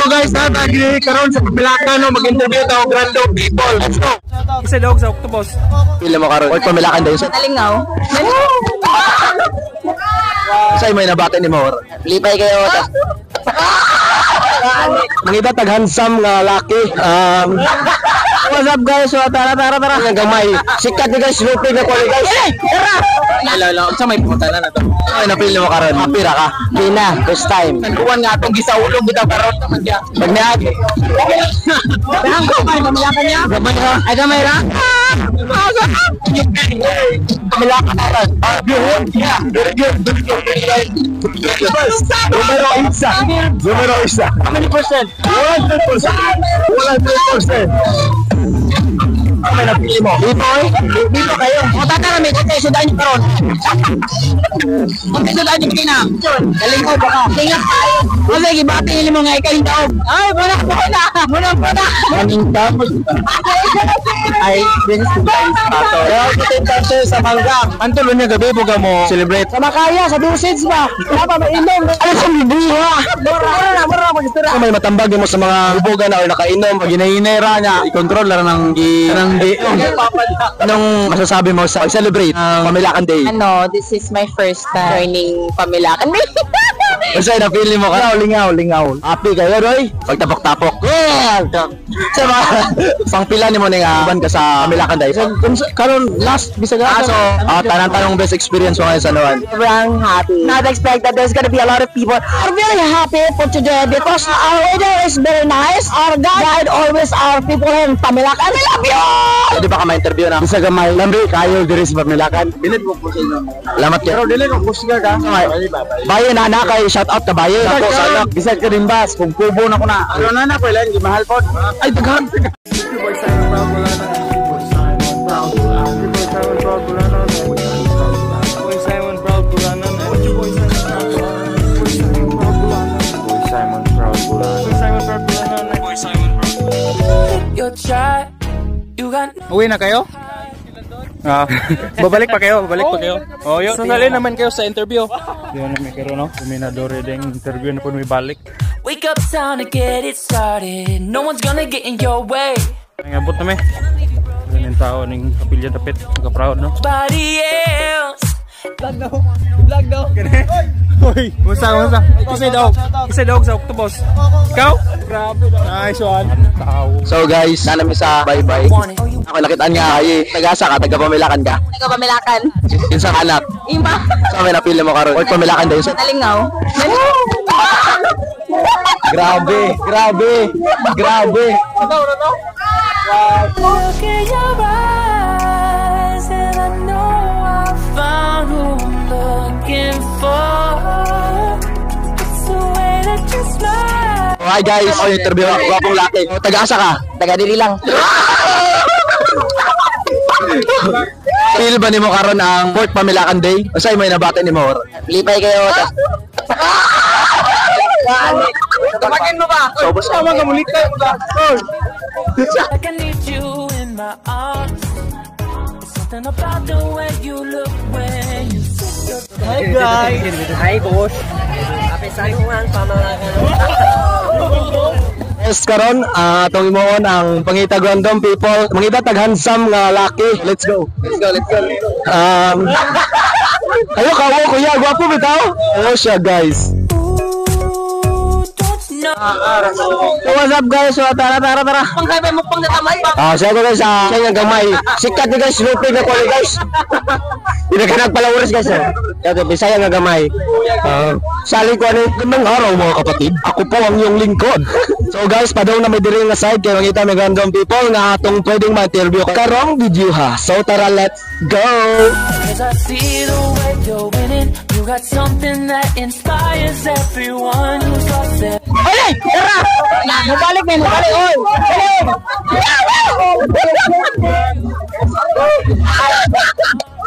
guys, natagi karon sa Pamilakan no mag-interview tayo ng random people. Let's go. Isa dog sa Octopus. Pila mo karon? Oy, Pamilakan dayon sa Nalingaw. Say may nabati ni Mor. Lipay kayo. Mangita tag handsome nga laki. What's up guys? So tara nga gamay. Sikat ni guys, lupig na ko guys. Tara. Lalo, sa may pumunta na to. Ay napili mo karon. Happy ra ka. Di na, first time. Kuwan nga atong gisaulog bitaw karon naman dia. Magniagi. Dahang ko may Pamilakan niya. Gamay ra. Ay gamay ra. Pamilakan na. Yeah. Numero isa. How many percent? 100%. 100%. May napili mo. Dito kayo. Mata ka namin. Okay, sudaan nyo karon. Okay, sudaan nyo kina. Nalingaw ba ka? Tingnan tayo. Kasi gibati nila mo nga ikaling taog. Ay, muna. Maning tapos. Ay, binis ko tayo. Kaya kita sa Malgam. Antulo niya gabi, buga mo celebrate. Sa Makaya, sa Dusage ba? Wala pa mainom. Ano sa bibuha? Mura mo. May matambag mo sa mga bubuga na or nakainom. Pag hinahinera niya, i-control lang ng anong masasabi mo sa celebrate Pamilakan Day? Ano, this is my first time joining Pamilakan Day. Kasi napili mo ka. Lingaw. Happy kayo, Roy? Pagtapok-tapok. Sa mga pangpila ni mo nga ban ka sa Pamilakan Day. Karon last bisaga. So, tanong best experience mo ngayon sa Nuan. Sobrang happy. Not expected there's gonna be a lot of people. I'm very happy for today because our weather is very nice. Our guide always our people in Pamilakan. I love you! Pwede ba ka ma-interview na? Bisa gamay. Lambi, kayo diri sa Pamilakan. Dilit mo po sa inyo. Salamat kayo. Pero dilit mo po siya ka. Bayan na kay shout out ka bayan. Ako sana. Bisag ka rin ba? Kung kubo na ko na. Ano na po ilan? Mahal po. Ay, daghan. Uwi na kayo? Babalik pa kayo. Oh, yun. Sasali naman kayo sa interview. Yun naman kayo, no? Kuminadore din interview na po may balik. Wake up, time to get it started. No one's gonna get in your way. Ngabot na may. Ganyan tao ng kapilya tapit. Ka-proud, no? Body else. Vlog daw. Hoy, musta? Isa dog sa Octopus. Ikaw? Grabe daw. Nice one. So guys, nanami sa bye-bye. Ako nakitaan nga kayo. Tagasa ka, taga-Pamilakan ka. Taga-Pamilakan. Insang anak. Ima. So may napili mo karon. Oy, Pamilakan dayon sa Nalingaw. Grabe. Look in your eyes and I know I found who I'm looking for. It's the way that you smile. Hi guys, interview ako. Gwapong laki. Taga-asa ka? Taga-diri lang. Feel ba ni mo karon ang 4th Pamilakan Day? Usay may nabati ni Mor. Lipay kayo. Tawagin mo ba? So, basta mga kamulikay mo ba? Like I need you in my arms. There's something about the way you look when you sit. Hi guys. Hi boss. Happy saluhan Pamilakan. Yes, karon atong imoon ang pangita random people. Mangita tag handsome nga laki. Let's go. Ayo kawo kuya, gwapo bitaw. Oh siya guys. So what's up guys? So tara. Pangkabay mo pang natamay. Siya ko guys, siya nga gamay. Sikat ni guys, lupig na ko guys. Hindi ka nagpalawres guys. Kaya Bisaya nga gamay. Sali ko ano, gandang araw mga kapatid. Ako po ang iyong lingkod. So guys, padaw na may diri nga side kaya makita may random people nga atong pwedeng ma-interview karong video ha. So tara, let's go. Cause I see the way you're winning. You got something that inspires everyone who's lost it. Ay! Tara! Mabalik. Oy!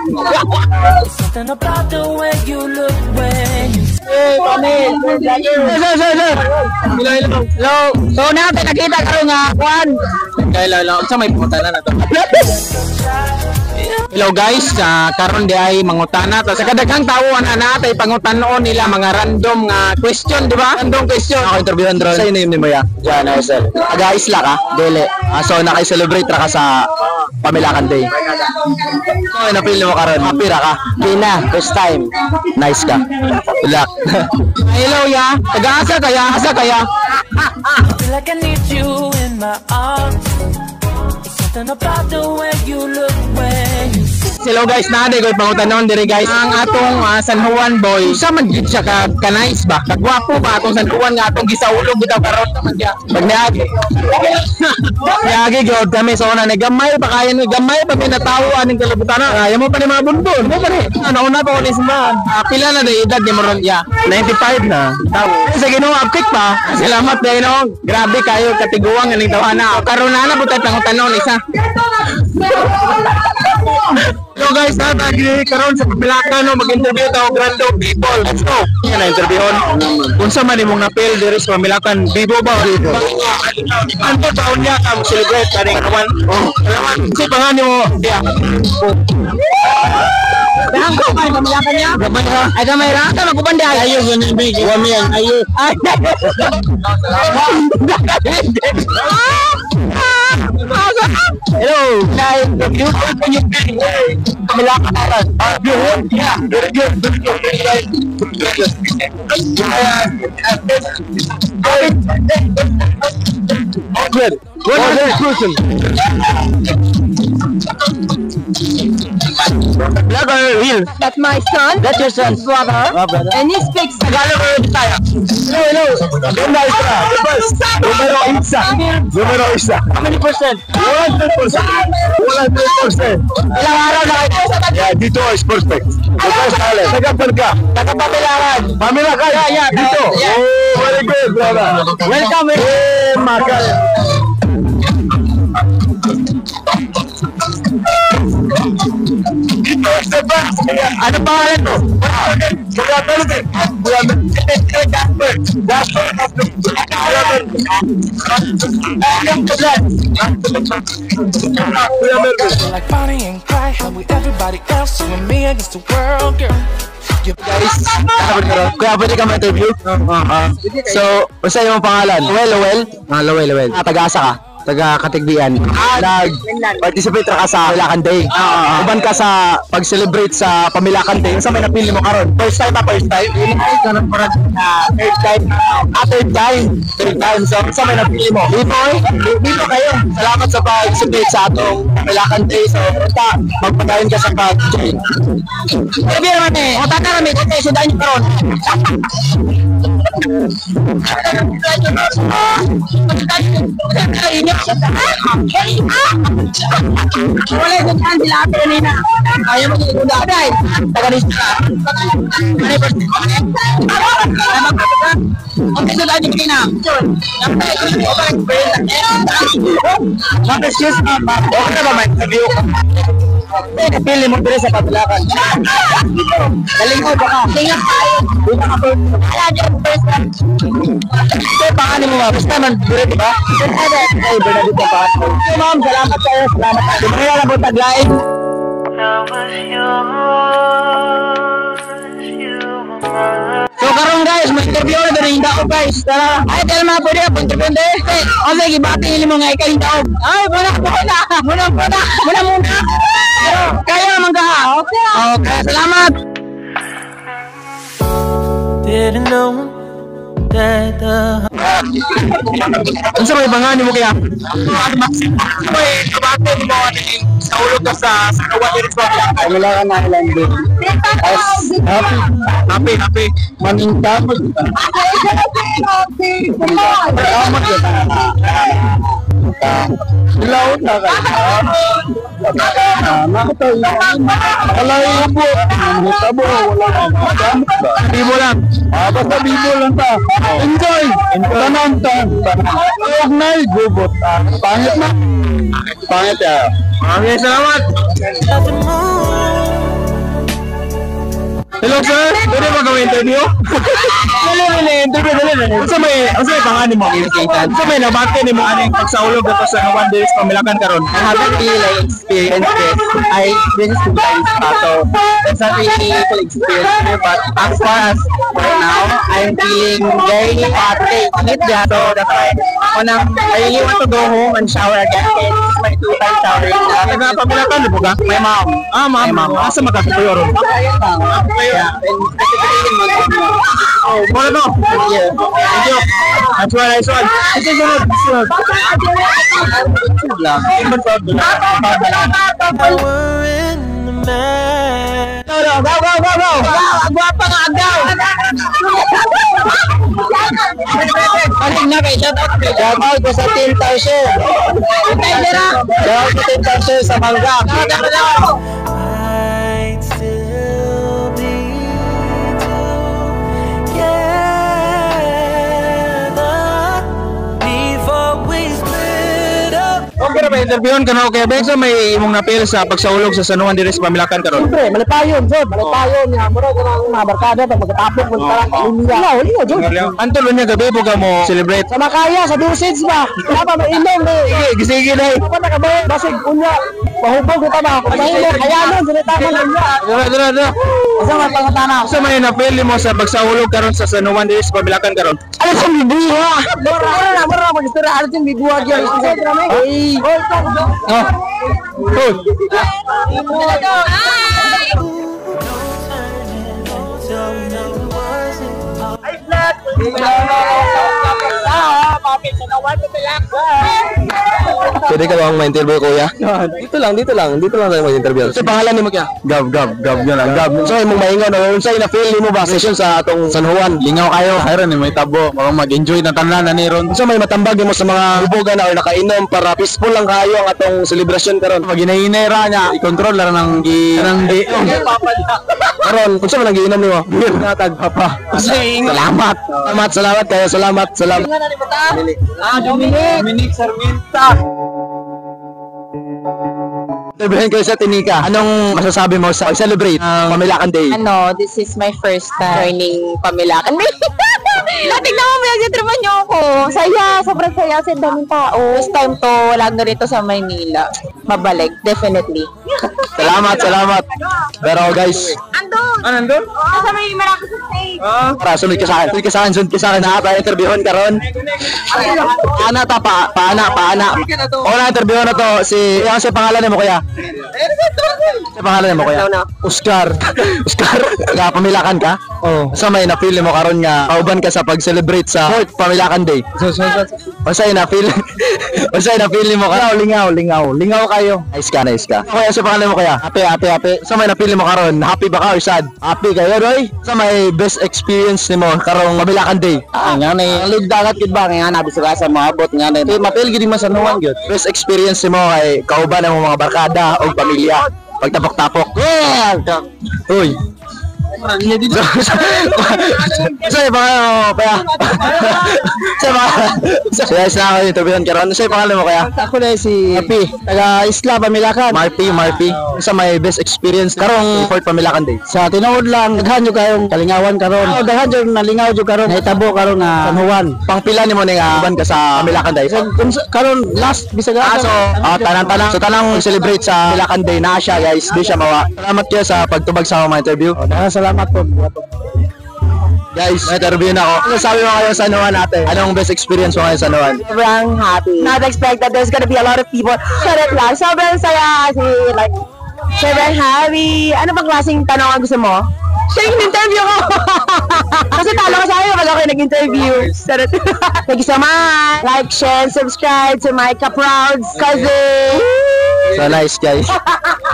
There's something about the way you look when you Hello. So natin nakita karon nga kwan. Kaya lang, sa may pumunta na to. Yeah. Hello guys, karon di ay mangutana ta sa kadaghang tawo ana natay pangutanon nila mga random nga question, di ba? Random question. Ako interviewan dron. Sa name ni mo ya? Jan Aisel. Aga isla ka? Dili. So nakay-celebrate ra ka sa Pamilakan Day. So napili mo karon. Happy ra ka? Di na, first time. Nice ka. Good luck. Hello ya. Taga-asa kaya? Asa kaya? Feel like I need you in my arms. It's something about the way you look when you Hello guys, naday ko pangutanon diri guys. Ang atong San Juan boy, sa man gid siya ka nice ba? Kagwapo ba atong San Juan nga atong gisaulog bitaw karon naman siya. Pag niagi. Niagi gyud kami so na gamay pa kaya ni gamay pa pinatawo aning kalabutan. Kaya mo pa ni mga bunbon. Mo pa ni. Ano una pa ko ni simbahan. Pila na day edad ni moron ya? 95 na. Tawo. Sa Ginoo upkick pa. Salamat day no. Grabe kayo katiguang aning tawana. Karon na butay pangutanon isa. Hello guys, natagi karon sa Pamilakan no mag-interview ta og random people. Let's go. Yan na interviewon. Unsa man imong napil diri sa Pamilakan? Bibo ba? Bibo. Anto taon niya ka celebrate kaning kawan. Oh, salamat. Si pangani mo. Dia. Dahang ko kay Pamilakan niya. Gamay ra. Ay gamay ra ta magubande ay. Ayo ganin big. Wami ang ayo. Ay. Hello. Nay, beautiful po yung Pamilakan natin. Good. Yeah. Very good. Very good. Good. What is this person? Vlogger, real. That's my son. That's your son's Brother. And he speaks Tagalog or Bisaya? Hello. Ganda isa. First. Numero isa. Numero isa. How many percent? 100%. 100%. Ilang araw na kayo? Yeah, dito is perfect. Tagapan ka. Tagapamilakan. Pamilakan. Yeah, dito. Oh, very good, brother. Welcome. Hey, Makal. Ano pangalan mo? like Bonnie and Clyde, how we everybody else, you and me against the world, girl. Guys, kuya pwede ka ma-interview? So, basta yung pangalan? Lowell. Taga-asa ka? Taga-Katigbian. Nag-participate ka sa Pamilakan Day. Uban ka sa pag-celebrate sa Pamilakan Day. Sa may napili mo karon? First time ba? First time? Third time. So, sa may napili mo? Dito kayo. Salamat sa pag-celebrate sa atong Pamilakan Day. So, basta magpagayon ka sa pag-join. Sabi naman eh, matata namin. Okay, sudahan nyo karon. Wala yung saan sila ate kanina. Ayaw mo yung kuda. Taga-lista. Okay, so dahil yung kanina. Excuse me, okay na ba may interview? Pili mo dito sa Pamilakan. Galingaw ba ka? Tingnan tayo. Wala dyan first time. So, paano mo ba? Basta man, di ba? Ay, Bernadette pa. So, ma'am, salamat kayo. Salamat kayo. Di ba nga na po taglaing? So, karon guys, mag-interview na din daw guys. Tara. Ay, tell mga pwede ka interview na. O, sige, bati mo nga ikaw yung daw. Ay, muna. Kaya naman ka. Okay, salamat. Didn't know that Ano sa may bangani mo kaya? May kabate mo sa ulog ka sa kawan din sa Pamilakan. Wala ka na ilang din. Happy. Maningka mo. Salamat yun. Ilaw na kayo. Wala yung po. Tabo, wala ka. Bibo lang. Basta bibo lang ta. Enjoy. Tanan. Huwag na gubot. Pangit na. Pangit ya. Okay, salamat. Hello sir, pwede ba gawin interview? Dali. Unsa may pangalan mo? Unsa may nabati nimo aning pagsaulog ato sa One Days Pamilakan karon? I haven't really like experienced this. I experienced two times pa, so it's not really full experience here. But as far as right now, I'm feeling very happy. So that's why I really want to go home and shower again. This is my 2-time showering. Pamilakan mo ka? My mom. Ma'am. Asa magkatuyo ron? Yeah, and specifically in Montana. Oh, mo no. Thank you. That's why I saw. Ito sunod. We're in the man. Go! Agwapa nga agaw! Paling na kay shout out ko sa Team Tarsher. Shout out sa Team Tarsher sa Mangga. I'd still be together before we split up. Okay na ba interviewon ka na okay ba? So may imong napil sa pagsaulog sa San Juan diri sa Pamilakan karon. Siyempre, malipayon, Jod. Malipayon niya. Mura ko ng mga barkada pag magkatapok mo parang linya. Linya, Jod. Antol niya gabi po ka mo celebrate. Sa Makaya, sa Dosage ba? Wala pa, mainom eh. Sige na. Ako nakabay, basig, unya. Pahubog kita ba? Mainom, kaya nun, sinita mo linya. Dira. Asa nga pangutana? So may napil mo sa pagsaulog karon sa San Juan diri sa Pamilakan karon. Ano sa bibuha? Mura, mag-istura. Ano sa bibuha dyan? Ay! Oh. Good. Pwede ka bang ma-interview, kuya? Dito lang tayo mag-interview. Sa pangalan nimo kya? Gab yun lang, Gab. So, imong maingon, unsa na-feel mo ba session sa atong San Juan? Lingaw kayo. Ayron ni may tabo. Marong mag-enjoy na tanan na ni ron. Unsa may matambag mo sa mga bubogan na or nakainom para peaceful lang kayo ang atong celebration karon? Maginainay ra nya, i-control ra nang di. Karon, unsa man ang giinom nimo? Natag papa. Salamat kayo, salamat. Dominic Sarmienta. Interviewin kayo sa Tinika. Anong masasabi mo sa celebrate Pamilakan Day? This is my first time joining Pamilakan. Natignan mo, pinagsitripan niyo ako. Saya, sobrang saya kasi daming tao. First time to, lalo rito sa Maynila. Mabalik, definitely. Salamat. Pero guys, Nandun? Sa may marami sa stage. para sunod ka sa akin na tayo interviewin karon. Paana. O na interviewin na to si pangalan mo kuya. Sa pangalan mo kuya? Oscar. Nga Pamilakan ka? Oo. Sa may na-feel mo karon nga kauban ka sa pag-celebrate sa 4th Pamilakan Day. Masay na-feel mo ka? Lingaw kayo. Nice ka. Kuya, sa pangalan mo kuya? Happy. Sa may na-feel mo karon, happy ba ka or sad? Happy kayo, Roy? Sa may best experience nimo karong Pamilakan Day? Nga na eh. Ang dagat yun ba? Nga nabisuga sa mga bot nga na eh. Mapil gini man sa nuwan yun. Best experience nimo kay kauban ng mga barkada o pamilya. Pagtapok-tapok. Uy. Sa'yo pangalan mo kaya? Sa'yo na ako yung interviewin karon. Sa'yo pangalan mo kaya? Ako na si Marpi. Taga Isla, Pamilakan. Marpi. Sa may best experience karong 4th Pamilakan Day. Sa tinuod lang, daghan nyo kayong kalingawan karon. Daghan nyo nalingaw nyo karon. Naitabo karon na San Juan. Pangpila nimo ning uban ka sa Pamilakan Day. Karon last bisag Tanang celebrate sa Pamilakan Day na siya guys. Di siya mawa. Salamat kayo sa pagtubag sa mga interview. Salamat po. Guys, may interview na ako. Ano sabi mo kayo sa San Juan natin? Anong best experience mo kayo sa San Juan? Sobrang happy. Not expect that there's gonna be a lot of people. Charot lang. Sobrang saya kasi like, sobrang happy. Ano bang klaseng tanong ang gusto mo? Siya yung interview ko. Kasi talo ka sa akin pag ako yung nag-interview. Charot. Thank you so much. Like, share, subscribe to my Kaprouds cousin. So nice guys.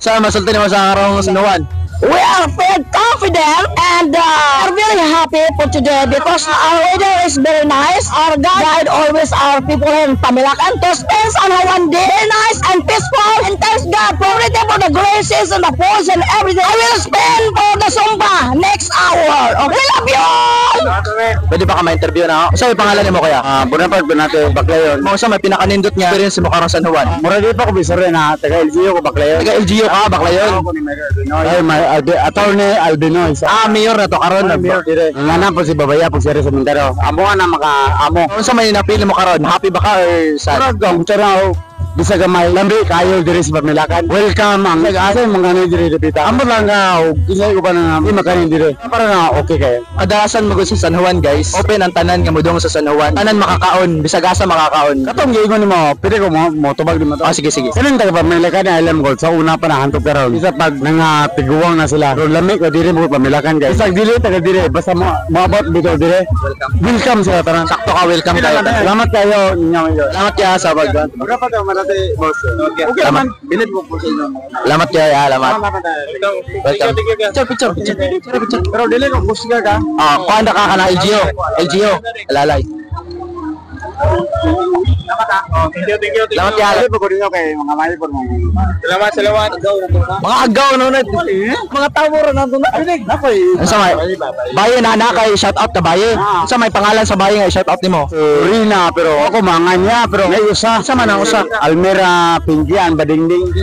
So masulti naman sa karong San Juan. We are very confident and are very happy for today because our weather is very nice. Our guide always our people in Pamilakan to spend on one day very nice and peaceful. And thanks God for everything, for the graces and the pools and everything. I will spend for the Zumba next hour. Okay, love you all! Pwede ba ka ma-interview na ako? Sa'yo pangalan mo kaya? Bunapag ba natin Baclayon? Mo sa may pinakanindot niya experience mo karong San Juan? Mura di pa ko bisore na taga LGU ko Baclayon. Taga LGU ka, Baclayon? Attorney Albino. Mayor na to karon. Mayor dire. Ngana po si Babaya po siya sa Mindaro. Amo na maka-amo. Unsa may napili mo karon? Happy ba ka or sad? Karag tara bisa gamay lambi kayo diri sa Pamilakan. Welcome ang nag-asa mga ni diri dipita. Amo lang nga kinay ko pa na di makanin diri. Para na okay kayo. Kadalasan mo sa San Juan guys. Open ang tanan nga mudong sa San Juan. Tanan makakaon, bisag asa makakaon. Katong giingon nimo, pili ko mo tubag di mo to. Sige. Kanin taga Pamilakan na alam ko sa una pa na hantok karon. Isa pag nanga tiguwang na sila. Pero lami ko diri mo Pamilakan guys. Bisag dili taga diri basta mo abot bitaw diri. Welcome sa tanan. Sakto ka welcome kayo. Salamat kayo ninyo. Salamat kaya sa pagdan. Boss. Okay naman. Bilid mo po sa inyo. Salamat kaya, salamat. Picture. Pero dili ko musika ka. Kuanda ka na LGO. Alalay. Salamat kaya. Pagod niyo kay mga mali po. Salamat. Mga agaw no na. Mga tao ro nanto na. Nakoy. Sa may baye na kay shout out ka baye. Sa may pangalan sa baye nga shout out nimo. Rina pero ako mangan niya pero may usa. Sa man ang usa? Almira Pingian Badingding.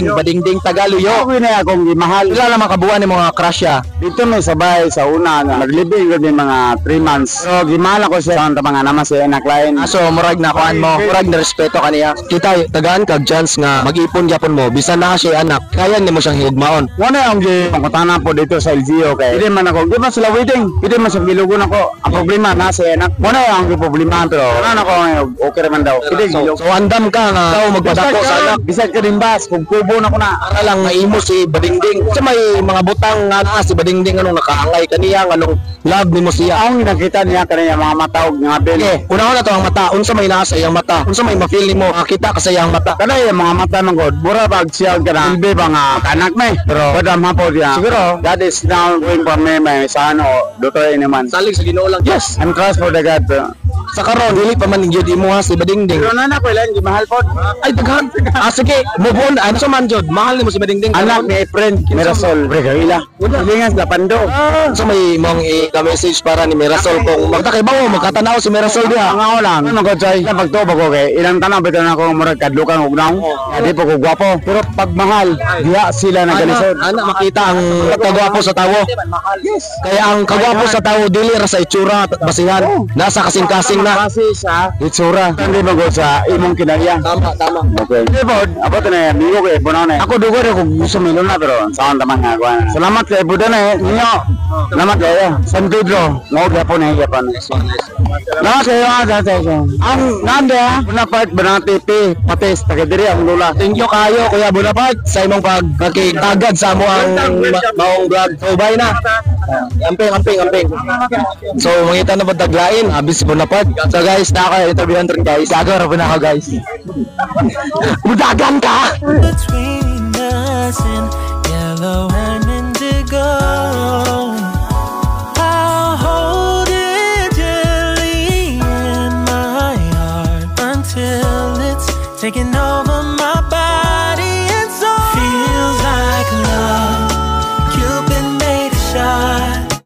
Badingding Tagaluyo. Ako na akong gimahal. Wala lang makabuan ni mga crush ya. Dito may sabay sa una naglibing gud mga 3 months. So gimahal ako siya ang mga naman siya na client. So murag na kuan mo, murag na respeto kaniya. Kita tagaan kag chance nga mag-ipon gyapon mo bisan na siya anak. Kaya nimo siyang higmaon. Wala ang pangutana po dito sa LGO kay. Hindi man ako, di ba sila waiting? Hindi man sa gilugon ako. Ang problema na sa anak. Wala ang problema pero ano ko okay man daw. So andam ka nga daw magpadako sa anak. Bisan ka din bas kung kubo na ko na. Para lang maimo si Badingding. Sa may mga butang nga si Badingding anong nakaangay kaniya anong love nimo siya. Ang nakita niya kaniya mga mata og nga bel. Una to ang mata. Unsa may naa sa iyang mata? Unsa may ma-feel nimo? Makita ka sa iyang mata. Kanay mga mata man god. Mura pag siya kana. Ilbe ba nga kanak may. Pero kada mapod ya. Siguro that is now going for me may sa ano doktor ini man. Salig sa Ginoo lang. Yes. I'm trust for the God. Sa karon dili pa man gyud imo ha si Badingding. Pero nana ko ilan gimahal pod. Ay daghan. Sige, move on. Ano sa man jud? Mahal nimo si Badingding. Anak ni friend Mirasol. Bregawila. Lingas na pando. So may mong i-message para ni Mirasol kung magtakay ba mo magkatanaw si Mirasol dia. Nga lang. Ano ko chay? Pagtubo ko kay ilang tanang bitan ako murag kadlukan og naong. Di po ko gwapo. Pero pag mahal, diha sila nagalisod. Ana makita ang kagwapo sa tawo. Yes. Kaya ang kagwapo sa tawo dili ra sa itsura at basihan. Nasa kasing-kasing na. Kasi sa itsura. Hindi mo go sa imong kinarya. Tama. Okay. Pod, abot na bigo kay bunaw na. Ako dugo ko gusto milon na pero saan taman nga ko. Salamat kay Buda na niyo. Salamat kayo. San Pedro, mo gyapon na gyapon. Salamat kayo ang nanda na part Banati Pates taga diri ang lula. Thank you kayo Kuya Bonaparte sa imong pagkikagad sa amo ang maong vlog. So bye na. Amping. So mangita na badaglain abis si Bonaparte. So guys, naka-interviewan rin guys. Gagawin po na ako guys. Budagan ka! Between us and yellow and indigo, I'll hold it gently in my heart until it's taking over my